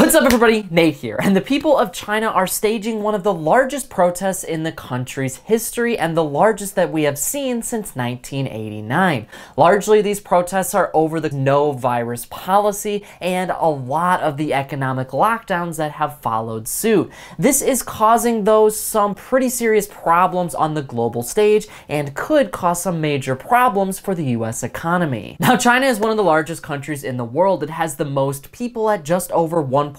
What's up everybody, Nate here, and the people of China are staging one of the largest protests in the country's history and the largest that we have seen since 1989. Largely these protests are over the no virus policy and a lot of the economic lockdowns that have followed suit. This is causing some pretty serious problems on the global stage and could cause some major problems for the US economy. Now China is one of the largest countries in the world. It has the most people at just over 1.4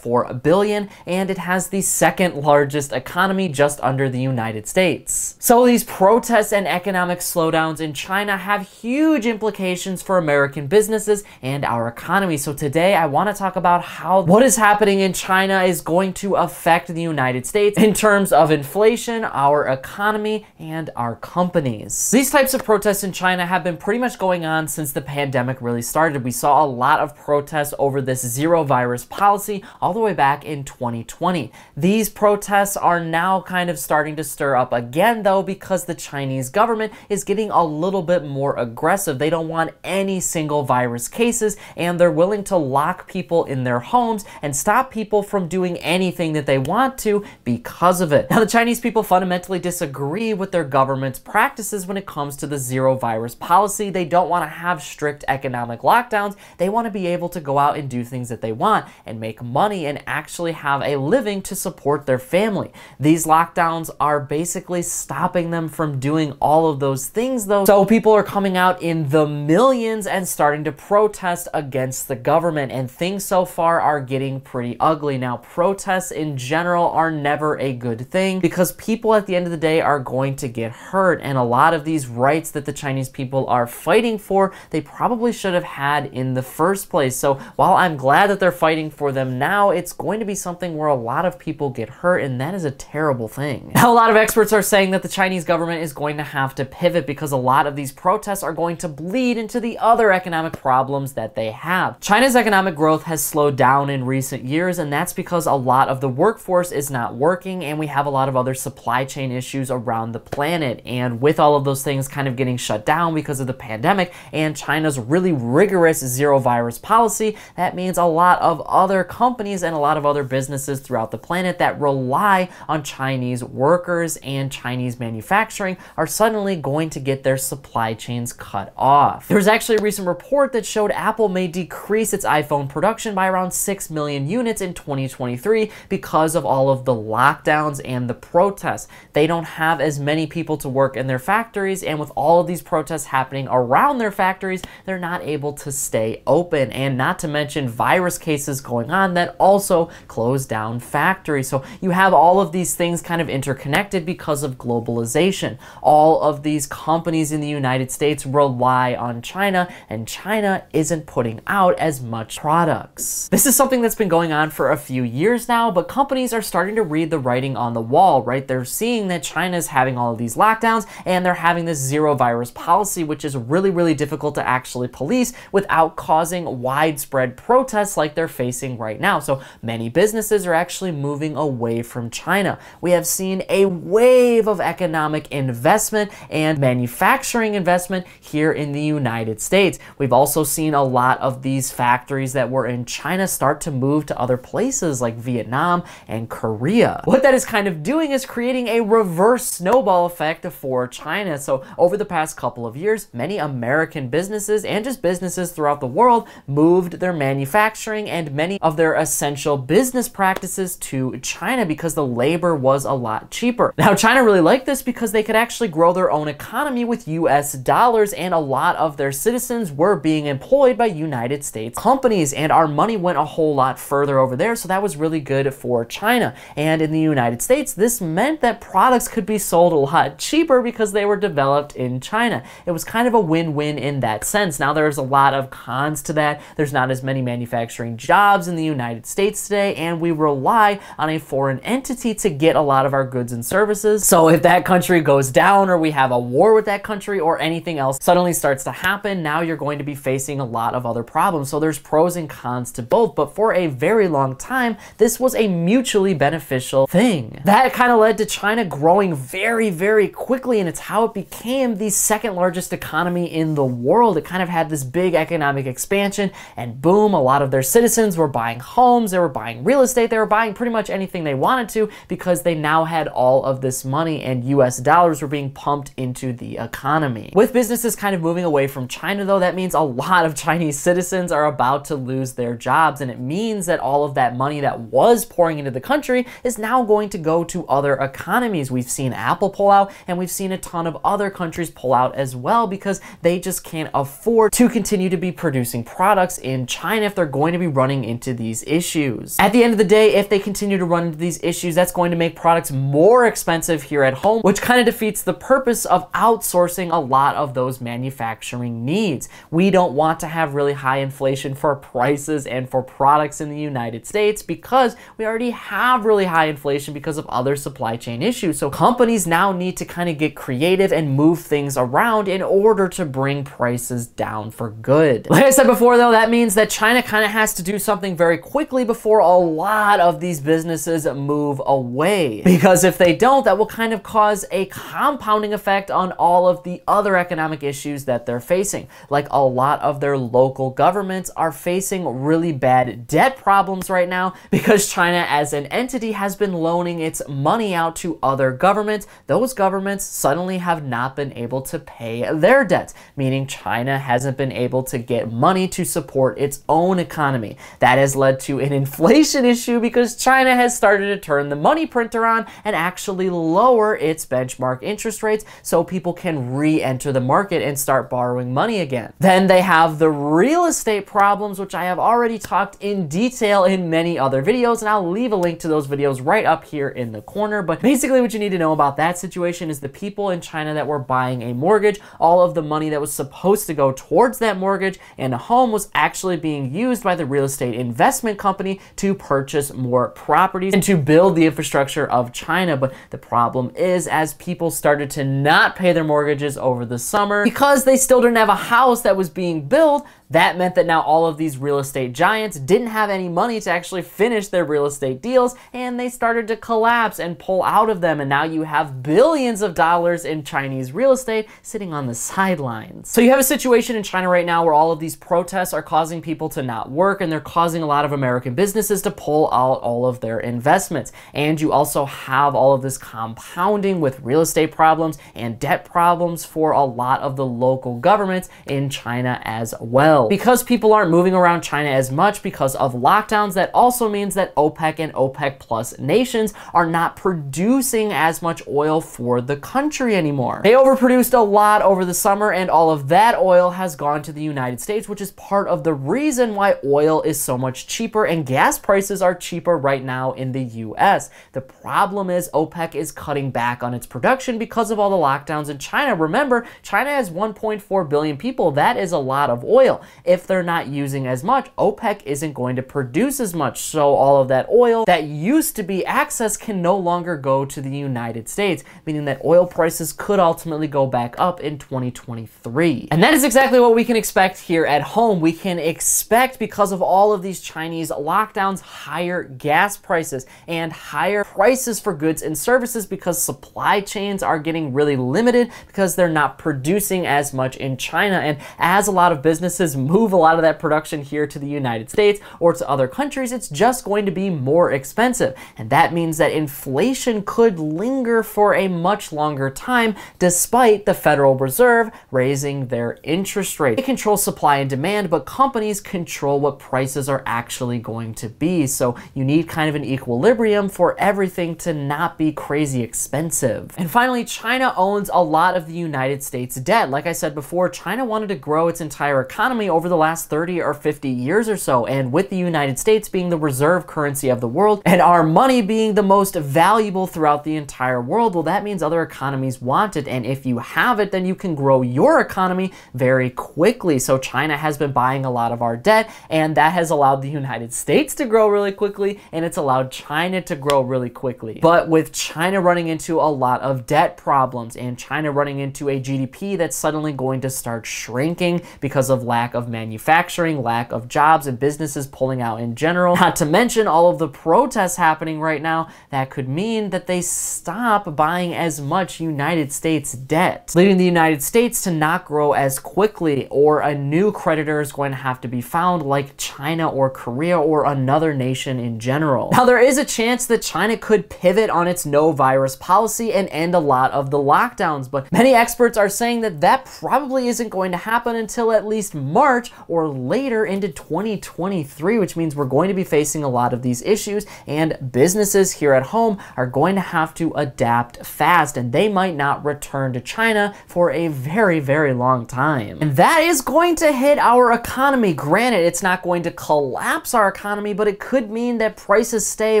billion, and it has the second largest economy just under the United States. So these protests and economic slowdowns in China have huge implications for American businesses and our economy. So today I want to talk about how what is happening in China is going to affect the United States in terms of inflation, our economy, and our companies. These types of protests in China have been pretty much going on since the pandemic really started. We saw a lot of protests over this zero virus policy all the way back in 2020. These protests are now kind of starting to stir up again though, because the Chinese government is getting a little bit more aggressive. They don't want any single virus cases, and they're willing to lock people in their homes and stop people from doing anything that they want to because of it. Now the Chinese people fundamentally disagree with their government's practices when it comes to the zero virus policy. They don't want to have strict economic lockdowns. They want to be able to go out and do things that they want and make money and actually have a living to support their family. These lockdowns are basically stopping them from doing all of those things though. So people are coming out in the millions and starting to protest against the government, and things so far are getting pretty ugly. Now protests in general are never a good thing because people at the end of the day are going to get hurt, and a lot of these rights that the Chinese people are fighting for, they probably should have had in the first place. So while I'm glad that they're fighting for them now, it's going to be something where a lot of people get hurt, and that is a terrible thing. Now, a lot of experts are saying that the Chinese government is going to have to pivot because a lot of these protests are going to bleed into the other economic problems that they have. China's economic growth has slowed down in recent years, and that's because a lot of the workforce is not working, and we have a lot of other supply chain issues around the planet. And with all of those things kind of getting shut down because of the pandemic and China's really rigorous zero virus policy, that means a lot of other companies and a lot of other businesses throughout the planet that rely on Chinese workers and Chinese manufacturing are suddenly going to get their supply chains cut off. There was actually a recent report that showed Apple may decrease its iPhone production by around 6 million units in 2023 because of all of the lockdowns and the protests. They don't have as many people to work in their factories, and with all of these protests happening around their factories, they're not able to stay open, and not to mention virus cases going on that also close down factories. So you have all of these things kind of interconnected because of globalization. All of these companies in the United States rely on China, and China isn't putting out as much products. This is something that's been going on for a few years now, but companies are starting to read the writing on the wall, right? They're seeing that China is having all of these lockdowns, and they're having this zero virus policy, which is really, really difficult to actually police without causing widespread protests like they're facing right now. So many businesses are actually moving away from China. We have seen a wave of economic investment and manufacturing investment here in the United States. We've also seen a lot of these factories that were in China start to move to other places like Vietnam and Korea. What that is kind of doing is creating a reverse snowball effect for China. So over the past couple of years, many American businesses and just businesses throughout the world moved their manufacturing and many of their essential business practices to China because the labor was a lot cheaper. Now, China really liked this because they could actually grow their own economy with US dollars, and a lot of their citizens were being employed by United States companies, and our money went a whole lot further over there, so that was really good for China. And in the United States, this meant that products could be sold a lot cheaper because they were developed in China. It was kind of a win-win in that sense. Now, there's a lot of cons to that. There's not as many manufacturing jobs in the United States today, and we rely on a foreign entity to get a lot of our goods and services. So if that country goes down, or we have a war with that country, or anything else suddenly starts to happen, now you're going to be facing a lot of other problems. So there's pros and cons to both, but for a very long time, this was a mutually beneficial thing. That kind of led to China growing very, very quickly, and it's how it became the second largest economy in the world. It kind of had this big economic expansion, and boom, a lot of their citizens were buying homes, they were buying real estate, they were buying pretty much anything they wanted to because they now had all of this money and US dollars were being pumped into the economy. With businesses kind of moving away from China though, that means a lot of Chinese citizens are about to lose their jobs, and it means that all of that money that was pouring into the country is now going to go to other economies. We've seen Apple pull out, and we've seen a ton of other countries pull out as well because they just can't afford to continue to be producing products in China if they're going to be running into these issues. At the end of the day, if they continue to run into these issues, that's going to make products more expensive here at home, which kind of defeats the purpose of outsourcing a lot of those manufacturing needs. We don't want to have really high inflation for prices and for products in the United States because we already have really high inflation because of other supply chain issues. So companies now need to kind of get creative and move things around in order to bring prices down for good. Like I said before though, that means that China kind of has to do something very quickly before a lot of these businesses move away. Because if they don't, that will kind of cause a compounding effect on all of the other economic issues that they're facing. Like a lot of their local governments are facing really bad debt problems right now because China as an entity has been loaning its money out to other governments. Those governments suddenly have not been able to pay their debts, meaning China hasn't been able to get money to support its own economy. That has led to an inflation issue because China has started to turn the money printer on and actually lower its benchmark interest rates so people can re-enter the market and start borrowing money again. Then they have the real estate problems, which I have already talked in detail in many other videos, and I'll leave a link to those videos right up here in the corner. But basically what you need to know about that situation is the people in China that were buying a mortgage, all of the money that was supposed to go towards that mortgage and a home was actually being used by the real estate investment company to purchase more properties and to build the infrastructure of China. But the problem is, as people started to not pay their mortgages over the summer because they still didn't have a house that was being built, that meant that now all of these real estate giants didn't have any money to actually finish their real estate deals, and they started to collapse and pull out of them. And now you have billions of dollars in Chinese real estate sitting on the sidelines. So you have a situation in China right now where all of these protests are causing people to not work, and they're causing a lot of American businesses to pull out all of their investments. And you also have all of this compounding with real estate problems and debt problems for a lot of the local governments in China as well. Because people aren't moving around China as much because of lockdowns, that also means that OPEC and OPEC plus nations are not producing as much oil for the country anymore. They overproduced a lot over the summer, and all of that oil has gone to the United States, which is part of the reason why oil is so much cheaper and gas prices are cheaper right now in the US. The problem is OPEC is cutting back on its production because of all the lockdowns in China. Remember, China has 1.4 billion people. That is a lot of oil. If they're not using as much, OPEC isn't going to produce as much. So all of that oil that used to be accessed can no longer go to the United States, meaning that oil prices could ultimately go back up in 2023. And that is exactly what we can expect here at home. We can expect, because of all of these Chinese lockdowns, higher gas prices and higher prices for goods and services because supply chains are getting really limited because they're not producing as much in China. And as a lot of businesses move a lot of that production here to the United States or to other countries, it's just going to be more expensive. And that means that inflation could linger for a much longer time despite the Federal Reserve raising their interest rate. They control supply and demand, but companies control what prices are actually going to be. So you need kind of an equilibrium for everything to not be crazy expensive. And finally, China owns a lot of the United States debt. Like I said before, China wanted to grow its entire economy over the last 30 or 50 years or so, and with the United States being the reserve currency of the world and our money being the most valuable throughout the entire world, well, that means other economies want it, and if you have it, then you can grow your economy very quickly. So China has been buying a lot of our debt, and that has allowed the United States to grow really quickly, and it's allowed China to grow really quickly. But with China running into a lot of debt problems and China running into a GDP that's suddenly going to start shrinking because of lack of manufacturing, lack of jobs, and businesses pulling out in general, not to mention all of the protests happening right now, that could mean that they stop buying as much United States debt, leading the United States to not grow as quickly, or a new creditor is going to have to be found like China or Korea Korea or another nation in general. Now, there is a chance that China could pivot on its no virus policy and end a lot of the lockdowns, but many experts are saying that that probably isn't going to happen until at least March or later into 2023, which means we're going to be facing a lot of these issues, and businesses here at home are going to have to adapt fast, and they might not return to China for a very, very long time. And that is going to hit our economy. Granted, it's not going to collapse our economy, but it could mean that prices stay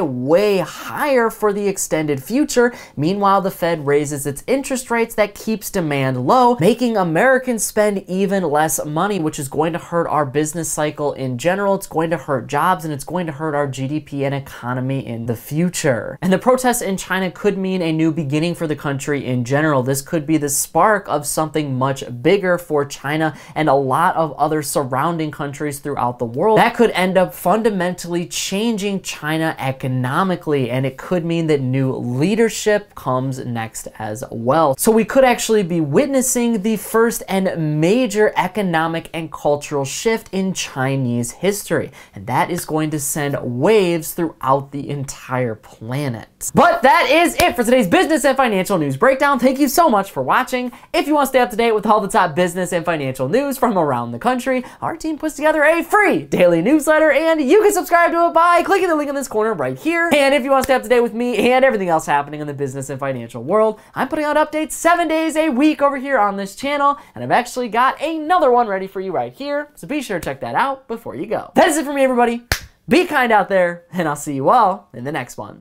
way higher for the extended future. Meanwhile, the Fed raises its interest rates. That keeps demand low, making Americans spend even less money, which is going to hurt our business cycle in general. It's going to hurt jobs, and it's going to hurt our GDP and economy in the future. And the protests in China could mean a new beginning for the country in general. This could be the spark of something much bigger for China and a lot of other surrounding countries throughout the world that could end up fundamentally changing China economically, and it could mean that new leadership comes next as well. So we could actually be witnessing the first and major economic and cultural shift in Chinese history, and that is going to send waves throughout the entire planet. But that is it for today's business and financial news breakdown. Thank you so much for watching. If you want to stay up to date with all the top business and financial news from around the country, our team puts together a free daily newsletter, and you can subscribe to it by clicking the link in this corner right here. And if you want to stay up to date with me and everything else happening in the business and financial world, I'm putting out updates 7 days a week over here on this channel, and I've actually got another one ready for you right here, so be sure to check that out before you go. That is it for me, everybody. Be kind out there, and I'll see you all in the next one.